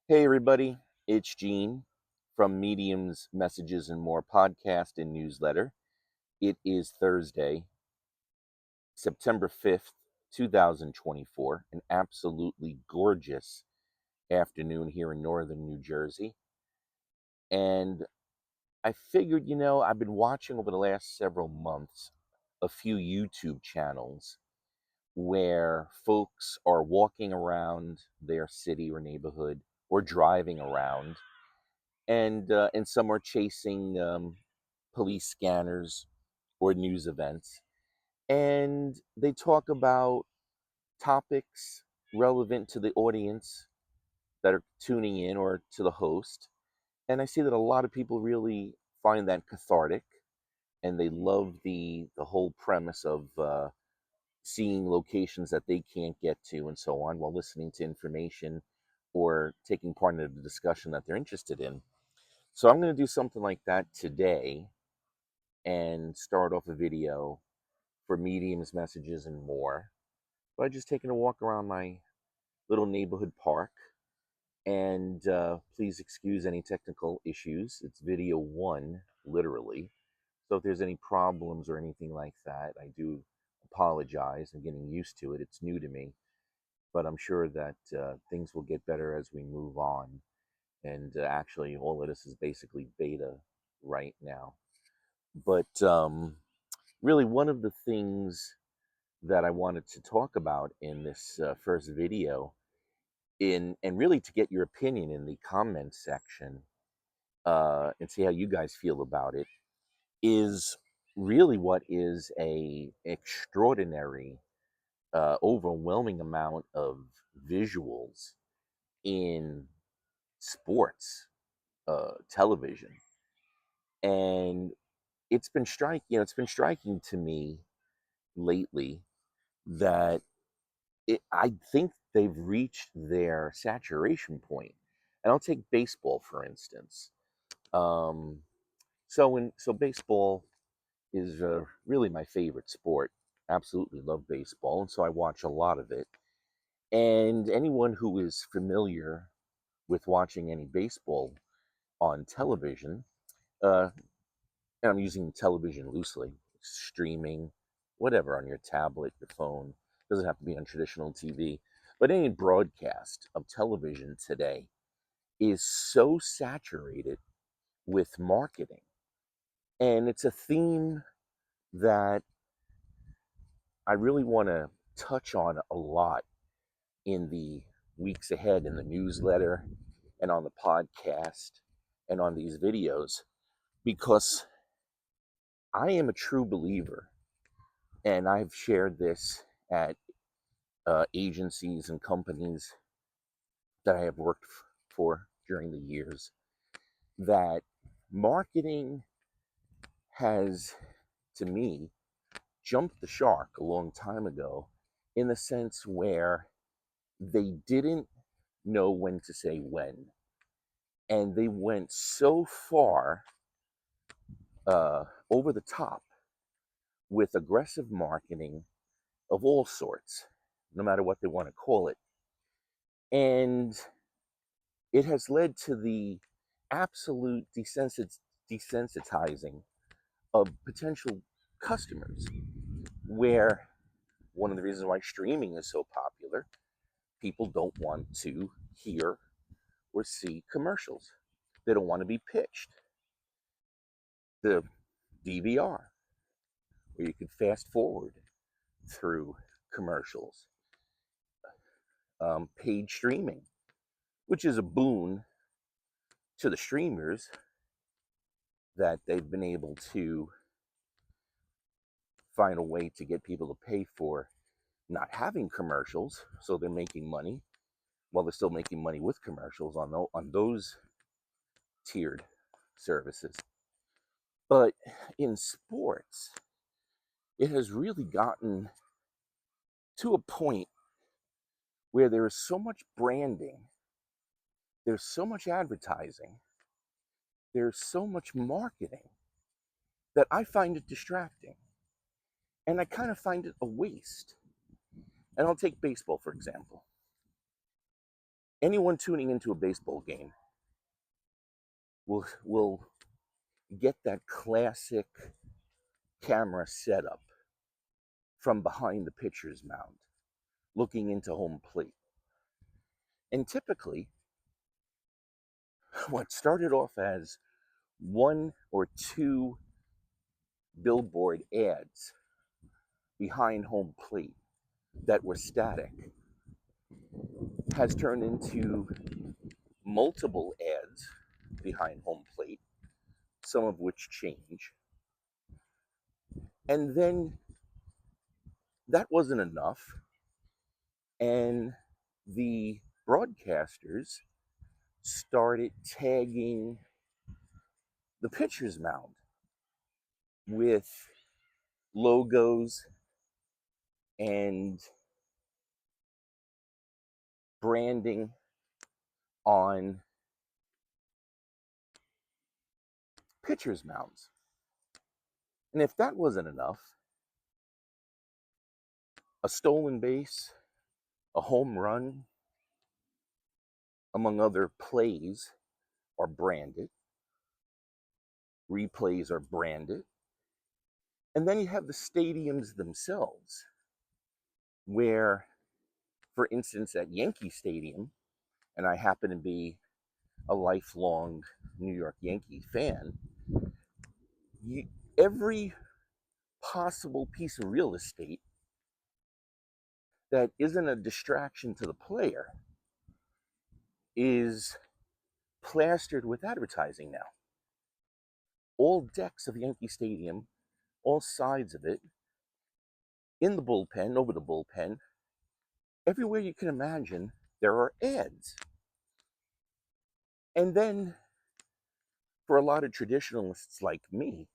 Hey, everybody, it's Gene from Medium's Messages and More podcast and newsletter. It is Thursday, September 5th, 2024, an absolutely gorgeous afternoon here in northern New Jersey. And I figured, I've been watching over the last several months a few YouTube channels where folks are walking around their city or neighborhood or driving around and some are chasing police scanners or news events, and they talk about topics relevant to the audience that are tuning in or to the host. And I see that a lot of people really find that cathartic, and they love the whole premise of seeing locations that they can't get to and so on while listening to information or taking part in a discussion that they're interested in. So I'm going to do something like that today and start off a video for mediums, messages, and more by just taking a walk around my little neighborhood park. And please excuse any technical issues. It's video one, literally. So if there's any problems or anything like that, I do apologize. I'm getting used to it. It's new to me. But I'm sure that things will get better as we move on. And actually, all of this is basically beta right now. But really, one of the things that I wanted to talk about in this first video, and really to get your opinion in the comment section and see how you guys feel about it, is really what is a extraordinary, overwhelming amount of visuals in sports television, and it's been striking to me lately that I think they've reached their saturation point. And I'll take baseball for instance. Um, so baseball is really my favorite sport. Absolutely love baseball, and so I watch a lot of it. And anyone who is familiar with watching any baseball on television, uh, and I'm using television loosely, streaming, whatever, on your tablet, your phone, doesn't have to be on traditional TV, but any broadcast of television today is so saturated with marketing. And it's a theme that I really want to touch on a lot in the weeks ahead in the newsletter and on the podcast and on these videos, because I am a true believer, and I've shared this at agencies and companies that I have worked for during the years, that marketing has, to me, jumped the shark a long time ago, in the sense where they didn't know when to say when. And they went so far over the top with aggressive marketing of all sorts, no matter what they want to call it. And it has led to the absolute desensitizing of potential customers, where one of the reasons why streaming is so popular, people don't want to hear or see commercials. They don't want to be pitched. The DVR, where you can fast forward through commercials, paid streaming, which is a boon to the streamers, that they've been able to find a way to get people to pay for not having commercials, so they're making money while they're still making money with commercials on those tiered services. But in sports, it has really gotten to a point where there is so much branding, there's so much advertising, there's so much marketing, that I find it distracting. And I kind of find it a waste. And I'll take baseball, for example. Anyone tuning into a baseball game will get that classic camera setup from behind the pitcher's mound, looking into home plate. And typically, what started off as one or two billboard ads behind home plate that were static has turned into multiple ads behind home plate, some of which change. And then that wasn't enough. And the broadcasters started tagging the pitcher's mound with logos and branding on pitcher's mounds. And if that wasn't enough, a stolen base, a home run, among other plays, are branded. Replays are branded. And then you have the stadiums themselves, where, for instance, at Yankee Stadium, and I happen to be a lifelong New York Yankee fan, every possible piece of real estate that isn't a distraction to the player is plastered with advertising now. All decks of Yankee Stadium, all sides of it, in the bullpen, over the bullpen, everywhere you can imagine, there are ads. And then, for a lot of traditionalists like me,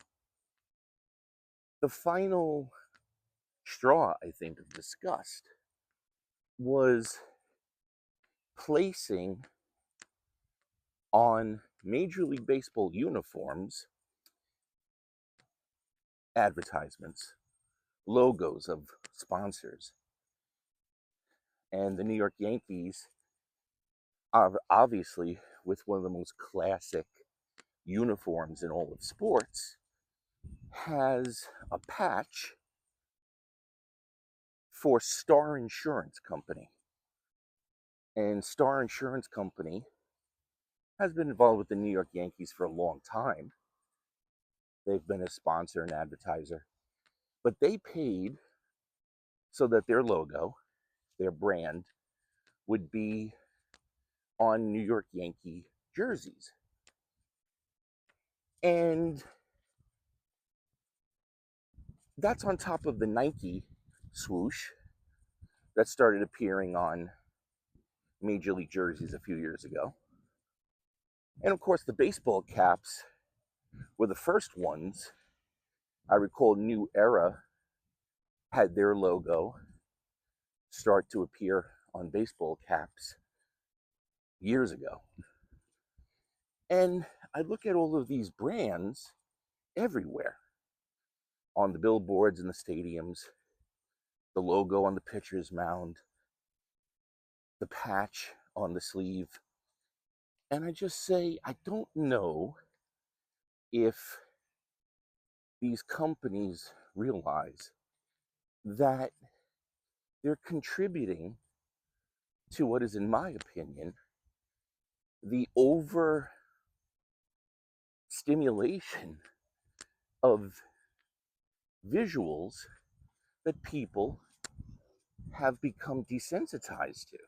the final straw, I think, of disgust was placing on Major League Baseball uniforms advertisements, logos of sponsors. And the New York Yankees, obviously, with one of the most classic uniforms in all of sports, has a patch for Star Insurance Company. And Star Insurance Company has been involved with the New York Yankees for a long time. They've been a sponsor and advertiser. But they paid so that their logo, their brand, would be on New York Yankee jerseys. And that's on top of the Nike swoosh that started appearing on Major League jerseys a few years ago. And of course, the baseball caps were the first ones. I recall New Era had their logo start to appear on baseball caps years ago. And I look at all of these brands everywhere, on the billboards in the stadiums, the logo on the pitcher's mound, the patch on the sleeve. And I just say, I don't know if these companies realize that they're contributing to what is, in my opinion, the over stimulation of visuals that people have become desensitized to.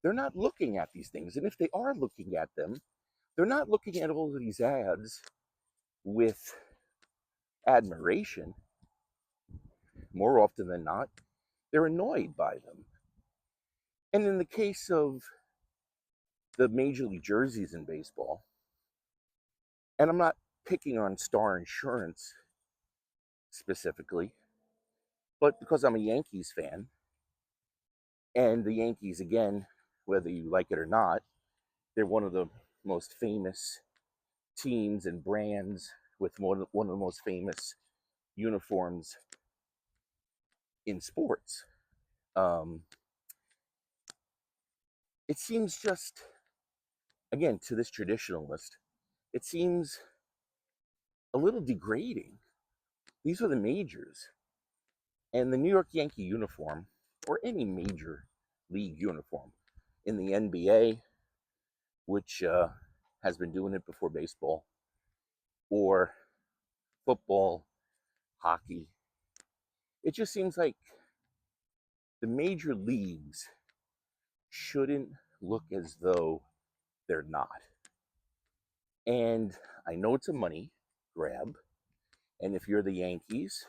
They're not looking at these things. And if they are looking at them, they're not looking at all of these ads with admiration. More often than not, they're annoyed by them. And in the case of the Major League jerseys in baseball, and I'm not picking on Star Insurance specifically, but because I'm a Yankees fan, and the Yankees, again, whether you like it or not, they're one of the most famous teams and brands with one of the most famous uniforms in sports. it seems just, again, to this traditionalist, it seems a little degrading. These are the majors. And the New York Yankee uniform, or any major league uniform, in the NBA, which has been doing it before baseball, or football, hockey, it just seems like the major leagues shouldn't look as though they're not. And I know it's a money grab. And if you're the Yankees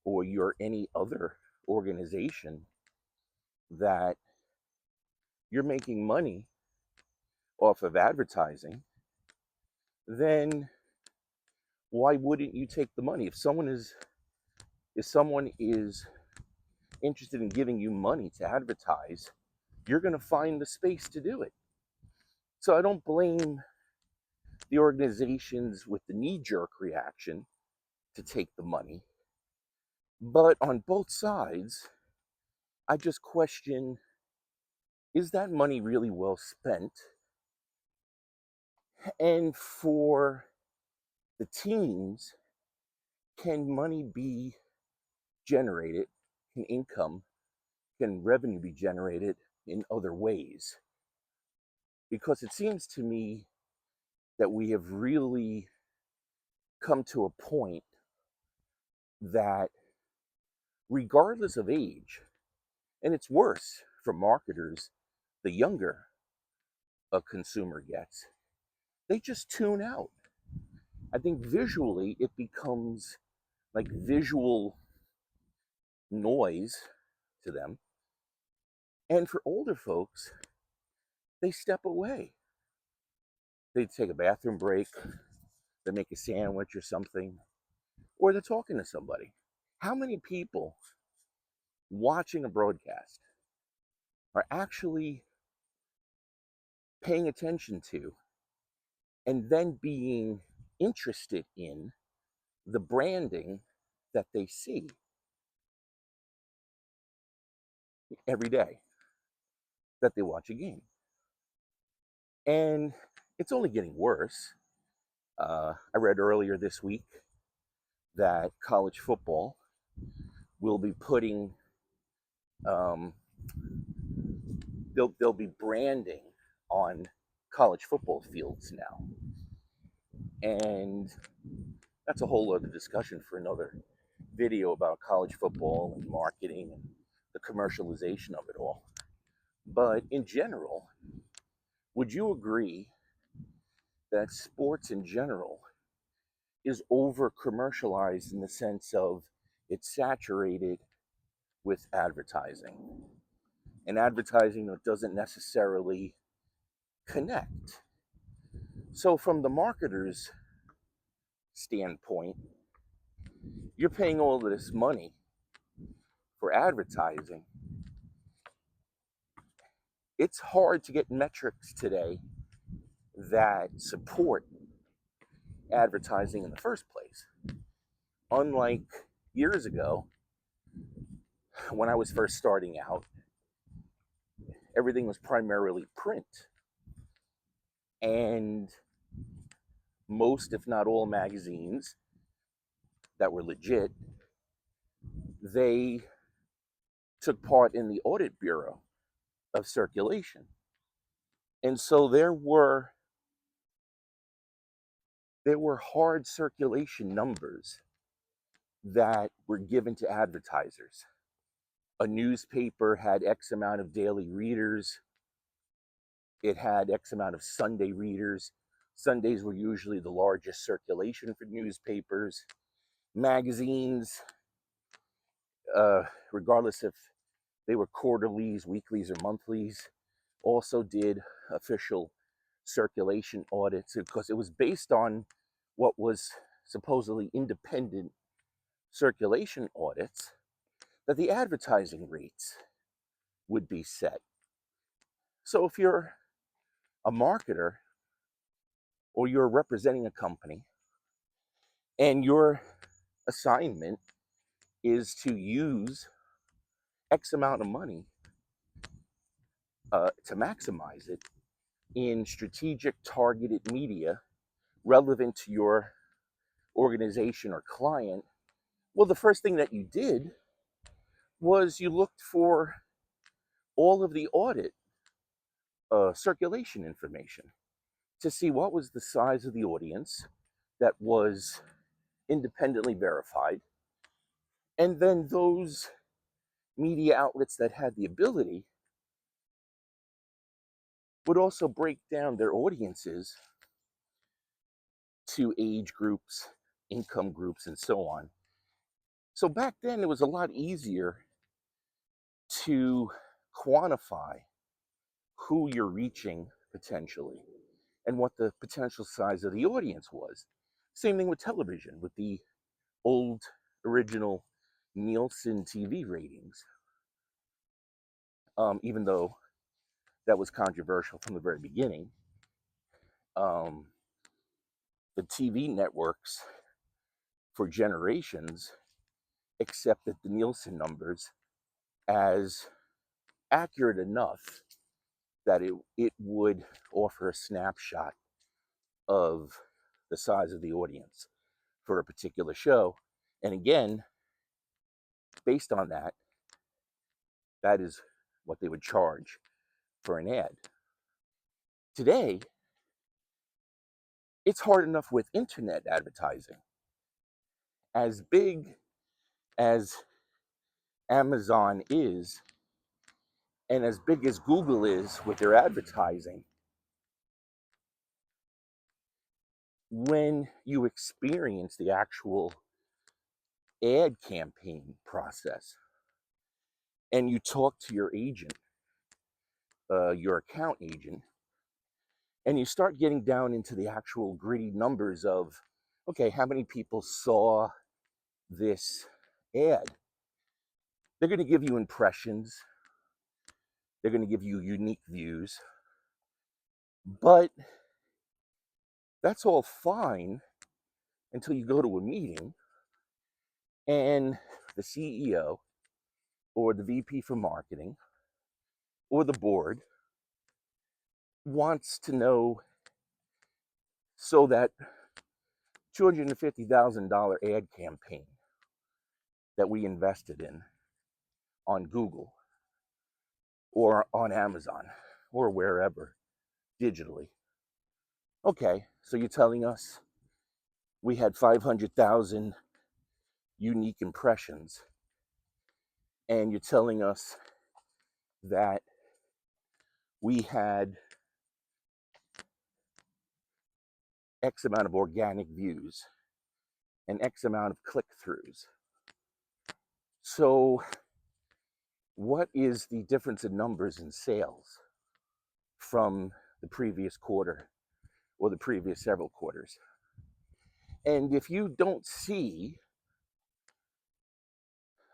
or you're any other organization that you're making money off of advertising, then why wouldn't you take the money? If someone is interested in giving you money to advertise, you're going to find the space to do it. So I don't blame the organizations with the knee-jerk reaction to take the money. But on both sides, I just question, is that money really well spent? And for the teams, can money be generated? Can income, can revenue be generated in other ways? Because it seems to me that we have really come to a point that, regardless of age, and it's worse for marketers, the younger a consumer gets, they just tune out. I think visually it becomes like visual noise to them. And for older folks, they step away. They take a bathroom break, they make a sandwich or something, or they're talking to somebody. How many people watching a broadcast are actually paying attention to and then being interested in the branding that they see every day that they watch a game? And it's only getting worse. I read earlier this week that college football will be putting, um, they'll be branding on college football fields now. And that's a whole other discussion for another video about college football and marketing and the commercialization of it all. But in general, would you agree that sports in general is over commercialized in the sense of it's saturated with advertising, and advertising that doesn't necessarily connect? So, from the marketer's standpoint, you're paying all of this money for advertising. It's hard to get metrics today that support advertising in the first place. Unlike years ago, when I was first starting out, everything was primarily print. And most, if not all, magazines that were legit, they took part in the audit bureau of circulation. And so there were hard circulation numbers that were given to advertisers. A newspaper had X amount of daily readers. It had X amount of Sunday readers. Sundays were usually the largest circulation for newspapers. Magazines, regardless if they were quarterlies, weeklies, or monthlies, also did official circulation audits because it was based on what was supposedly independent circulation audits that the advertising rates would be set. So if you're a marketer or you're representing a company and your assignment is to use X amount of money to maximize it in strategic targeted media relevant to your organization or client, well, the first thing that you did was you looked for all of the audit circulation information to see what was the size of the audience that was independently verified. And then those media outlets that had the ability would also break down their audiences to age groups, income groups, and so on. So back then, it was a lot easier to quantify who you're reaching potentially and what the potential size of the audience was. Same thing with television, with the old original Nielsen TV ratings, even though that was controversial from the very beginning. Um, the TV networks for generations accepted the Nielsen numbers as accurate enough that it would offer a snapshot of the size of the audience for a particular show. And again, based on that, that is what they would charge for an ad. Today, it's hard enough with internet advertising. As big as Amazon is, and as big as Google is with their advertising, when you experience the actual ad campaign process and you talk to your agent, your account agent, and you start getting down into the actual gritty numbers of, okay, how many people saw this ad? They're going to give you impressions, they're going to give you unique views, but that's all fine until you go to a meeting and the CEO or the VP for marketing or the board wants to know, so that $250,000 ad campaign that we invested in on Google or on Amazon or wherever digitally. Okay, so you're telling us we had 500,000 unique impressions, and you're telling us that we had X amount of organic views and X amount of click-throughs. So what is the difference in numbers in sales from the previous quarter or the previous several quarters? And if you don't see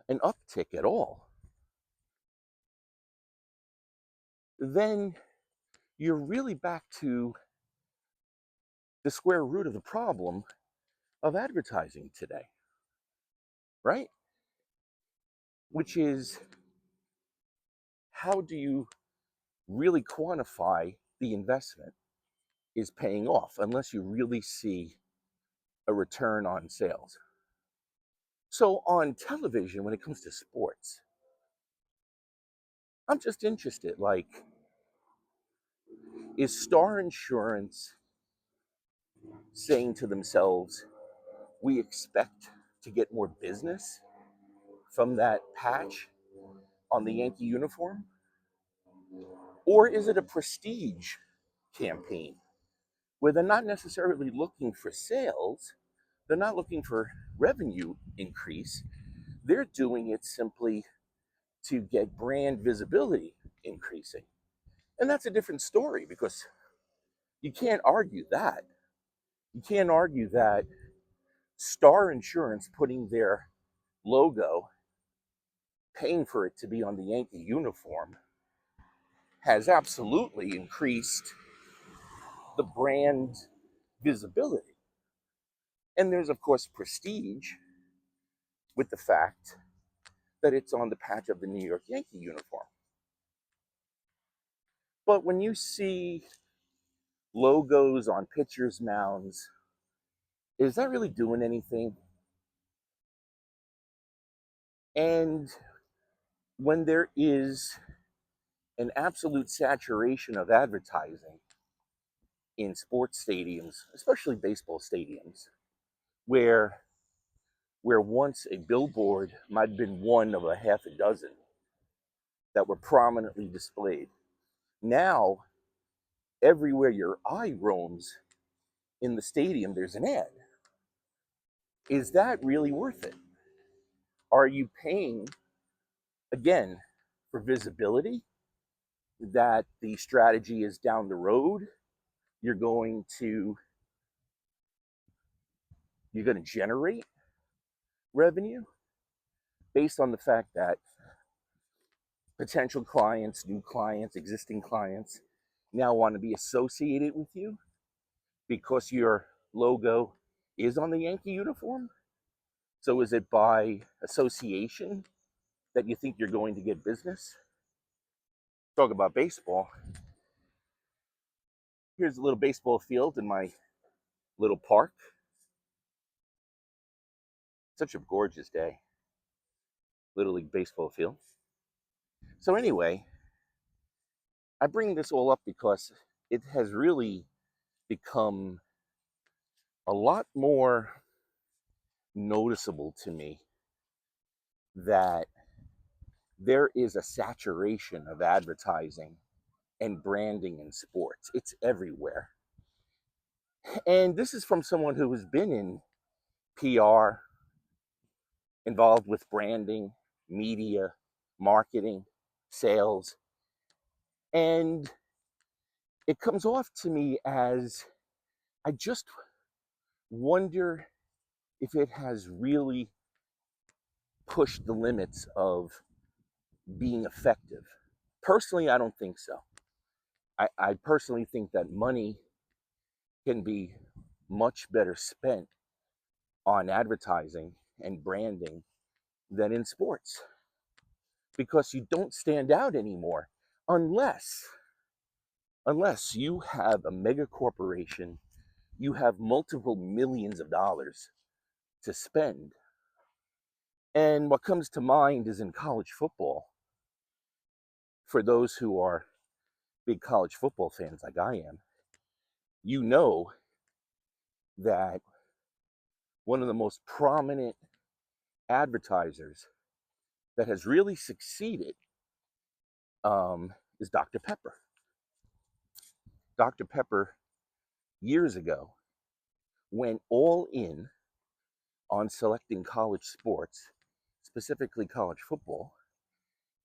an uptick at all, then you're really back to the square root of the problem of advertising today, right? Which is, how do you really quantify the investment is paying off unless you really see a return on sales? So on television, when it comes to sports, I'm just interested, like, is Star Insurance saying to themselves, we expect to get more business from that patch on the Yankee uniform? Or is it a prestige campaign where they're not necessarily looking for sales, they're not looking for revenue increase, they're doing it simply to get brand visibility increasing? And that's a different story, because you can't argue that. You can't argue that Star Insurance putting their logo, paying for it to be on the Yankee uniform, has absolutely increased the brand visibility. And there's, of course, prestige with the fact that it's on the patch of the New York Yankee uniform. But when you see logos on pitchers' mounds, is that really doing anything? And when there is an absolute saturation of advertising in sports stadiums, especially baseball stadiums, where once a billboard might have been one of a half a dozen that were prominently displayed. Now, everywhere your eye roams in the stadium, there's an ad. Is that really worth it? Are you paying, again, for visibility? That the strategy is down the road. You're going to generate revenue based on the fact that potential clients, new clients, existing clients now want to be associated with you because your logo is on the Yankee uniform. So is it by association that you think you're going to get business? Talk about baseball. Here's a little baseball field in my little park. Such a gorgeous day. Little League baseball field. So anyway, I bring this all up because it has really become a lot more noticeable to me that there is a saturation of advertising and branding in sports. It's everywhere. And this is from someone who has been in PR, involved with branding, media, marketing, sales. And it comes off to me as I just wonder if it has really pushed the limits of being effective. Personally, I don't think so. I personally think that money can be much better spent on advertising and branding than in sports because you don't stand out anymore unless you have a mega corporation, you have multiple millions of dollars to spend. And what comes to mind is in college football, for those who are big college football fans like I am, you know that one of the most prominent advertisers that has really succeeded is Dr. Pepper. Dr. Pepper, years ago, went all in on selecting college sports, specifically college football,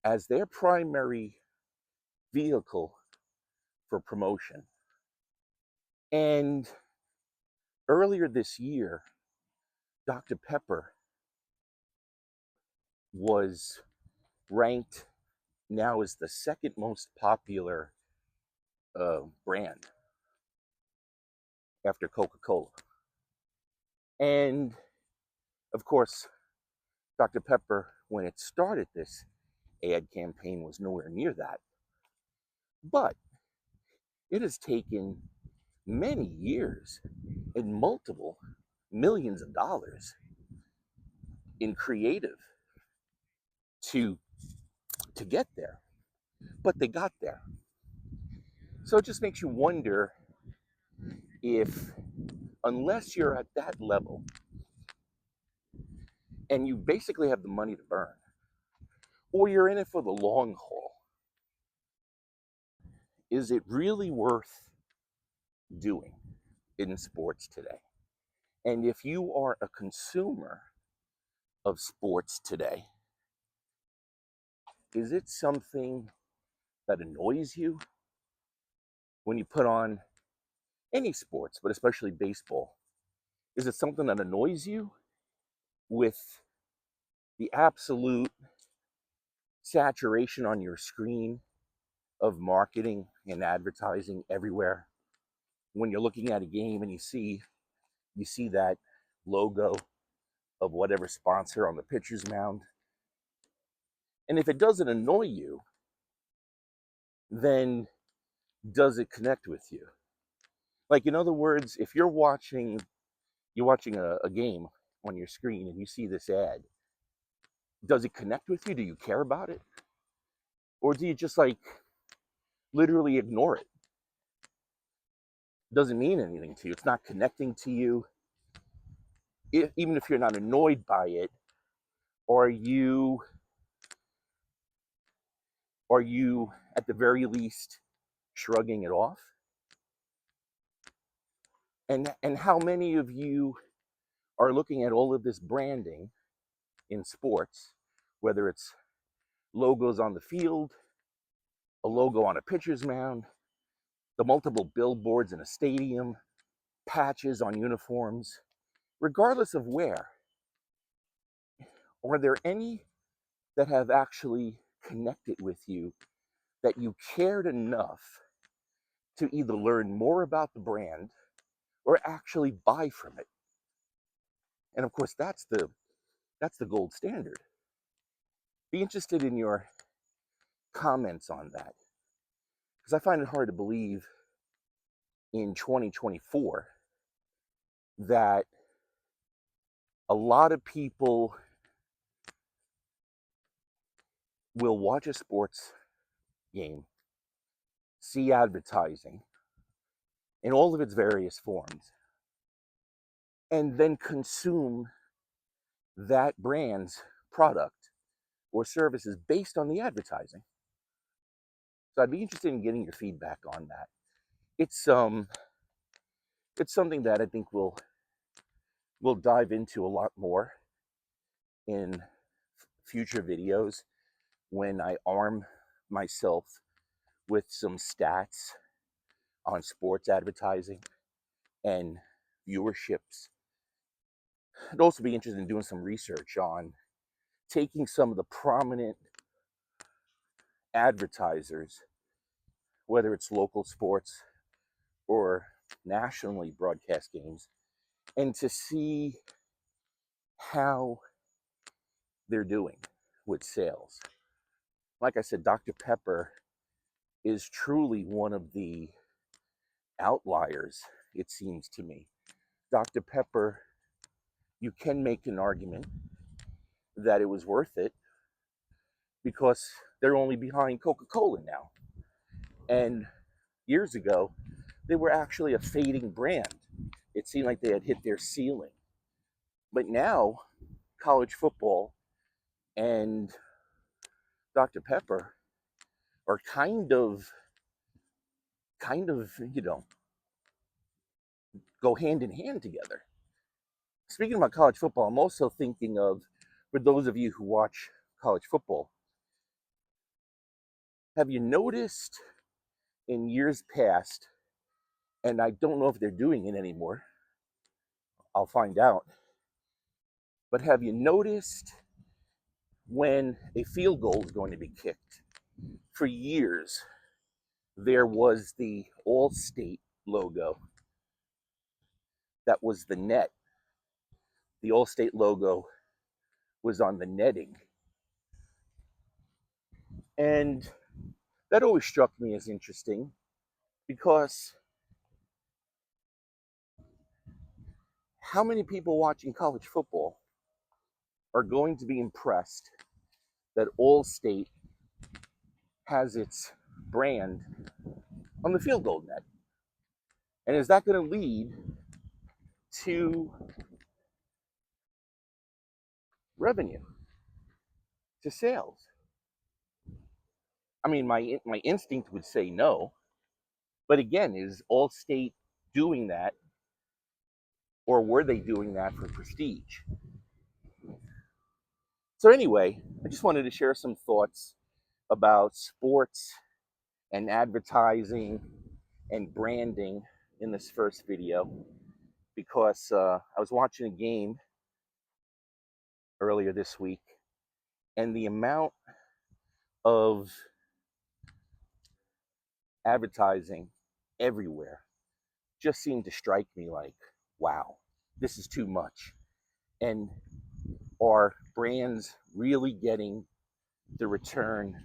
as their primary vehicle for promotion. And earlier this year, Dr. Pepper was ranked now as the second most popular brand after Coca-Cola. And of course, Dr. Pepper, when it started this ad campaign, was nowhere near that. But it has taken many years and multiple millions of dollars in creative to get there. But they got there. So it just makes you wonder if, unless you're at that level and you basically have the money to burn, or you're in it for the long haul, is it really worth doing in sports today? And if you are a consumer of sports today, is it something that annoys you when you put on any sports, but especially baseball? Is it something that annoys you with the absolute saturation on your screen of marketing and advertising everywhere? When you're looking at a game and you see that logo of whatever sponsor on the pitcher's mound, and if it doesn't annoy you, then does it connect with you? Like, in other words, if you're watching a game on your screen and you see this ad, does it connect with you? Do you care about it? Or do you just like literally ignore it? It doesn't mean anything to you. It's not connecting to you. Even if you're not annoyed by it, are you at the very least shrugging it off? And how many of you are looking at all of this branding in sports, whether it's logos on the field, a logo on a pitcher's mound, the multiple billboards in a stadium, patches on uniforms, regardless of where, are there any that have actually connected with you, that you cared enough to either learn more about the brand or actually buy from it? And of course, that's the gold standard. Be interested in your comments on that, because I find it hard to believe in 2024 that a lot of people will watch a sports game, see advertising in all of its various forms, and then consume that brand's product or services based on the advertising. So I'd be interested in getting your feedback on that. It's something that I think we'll dive into a lot more in future videos when I arm myself with some stats on sports advertising and viewerships. I'd also be interested in doing some research on taking some of the prominent advertisers, whether it's local sports or nationally broadcast games, and to see how they're doing with sales. Like I said, Dr. Pepper is truly one of the outliers, it seems to me. Dr. Pepper, you can make an argument that it was worth it because they're only behind Coca-Cola now. And years ago, they were actually a fading brand. It seemed like they had hit their ceiling. But now, college football and Dr. Pepper are kind of, go hand in hand together. Speaking about college football, I'm also thinking of, for those of you who watch college football, have you noticed in years past, and I don't know if they're doing it anymore, I'll find out, but have you noticed when a field goal is going to be kicked? For years, there was the All-State logo that was the net. The All-State logo was on the netting. And that always struck me as interesting because how many people watching college football are going to be impressed that All-State has its brand on the field goal net? And is that going to lead to revenue, to sales? I mean, my instinct would say no, but again, is Allstate doing that, or were they doing that for prestige? So anyway, I just wanted to share some thoughts about sports and advertising and branding in this first video, because I was watching a game earlier this week, and the amount of advertising everywhere just seemed to strike me like, wow, this is too much. And are brands really getting the return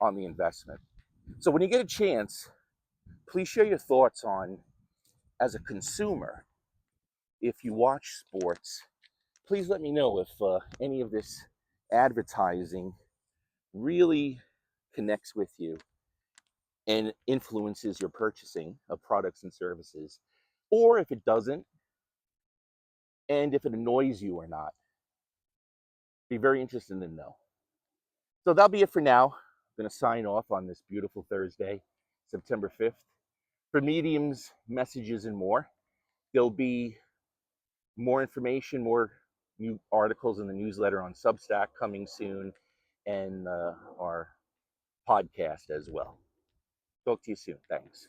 on the investment? So when you get a chance, please share your thoughts on, as a consumer, if you watch sports, please let me know if any of this advertising really connects with you and influences your purchasing of products and services, or if it doesn't, and if it annoys you or not. Be very interested to know. So that'll be it for now. I'm going to sign off on this beautiful Thursday, September 5th. For mediums, messages, and more, there'll be more information, more new articles in the newsletter on Substack coming soon, and our podcast as well. Talk to you soon. Thanks.